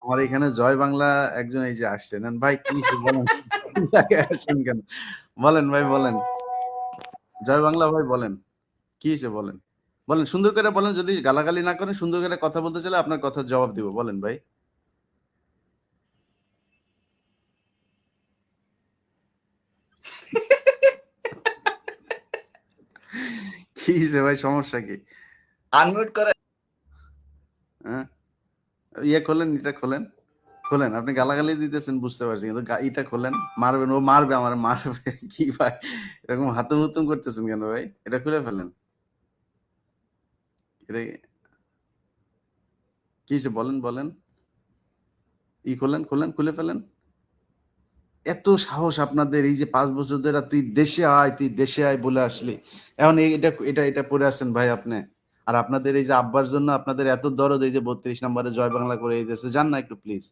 আমার এখানে জয় বাংলা একজন এই যে আসছে। নেন ভাই কি বলেন? আসেন কেন? বলেন ভাই বলেন। জয় বাংলা ভাই বলেন। কি হইছে বলেন? বলেন সুন্দর করে বলেন, যদি গালাগালি না করেন সুন্দর করে কথা বলতে চাইলে আপনার কথার জবাব দিব। বলেন ভাই। কি হইছে ভাই, সমস্যা কি? আনমিউট করে হ্যাঁ? ইয়ে খোলেন, এটা খোলেন। খোলেন। আপনি গালাগালি দিতেছেন বুঝতে পারছি। কিন্তু ইটা খোলেন। মারবেন, ও মারবে আমারে মারবে। কি ভাই? এরকম হাতুম-হুতুম করতেছেন কেন ভাই? এটা খুলে ফেলেন। এটা কি হইছে বলেন, বলেন। খোলেন, খোলেন, খুলে ফেলেন। এত সাহস আপনাদের, এই যে ৫ বছর ধরে তুই দেশে আয়, তুই দেশে আয় বলে আসলি। এখন এটা পড়ে আসছেন ভাই আপনি। আর আপনাদের এই যে আব্বার জন্য আপনাদের এত দরদ, এই যে ৩২ নম্বরে জয় বাংলা করে দিতেছে। যান না একটু প্লিজ।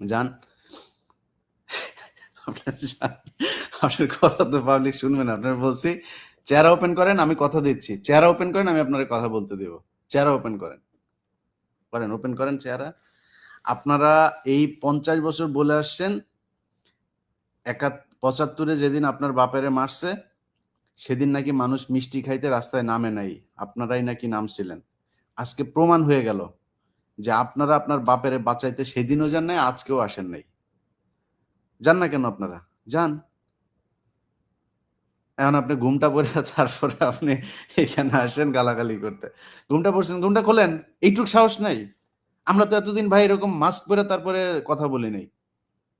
যান। আপনার যান। আপনার কথা তো পাবলিক শুনবে না। আপনার বলছি চেহারা ওপেন করেন, আমি কথা দিচ্ছি। চেহারা ওপেন করেন, আমি আপনার কথা বলতে দেব। চেহারা ওপেন করেন। করেন, ওপেন করেন চেহারা। আপনারা এই ৫০ বছর বলে আসছেন ৭৫ যেদিন আপনার বাপেরে মারছে সেদিন নাকি মানুষ মিষ্টি খাইতে রাস্তায় নামে নাই, আপনারাই নাকি নামছিলেন। আজকে প্রমাণ হয়ে গেল যে আপনারা আপনার বাপেরে বাঁচাইতে সেদিনও যান নাই, আজকেও আসেন নাই। যান না কেন আপনারা? যান। এখন আপনি ঘুমটা পড়ে তারপরে আপনি এখানে আসেন গালাগালি করতে। ঘুমটা পড়ছেন, ঘুমটা খোলেন। এইটুক সাহস নাই? আমরা তো এতদিন ভাই এরকম মাস্ক পরে তারপরে কথা বলি নাই।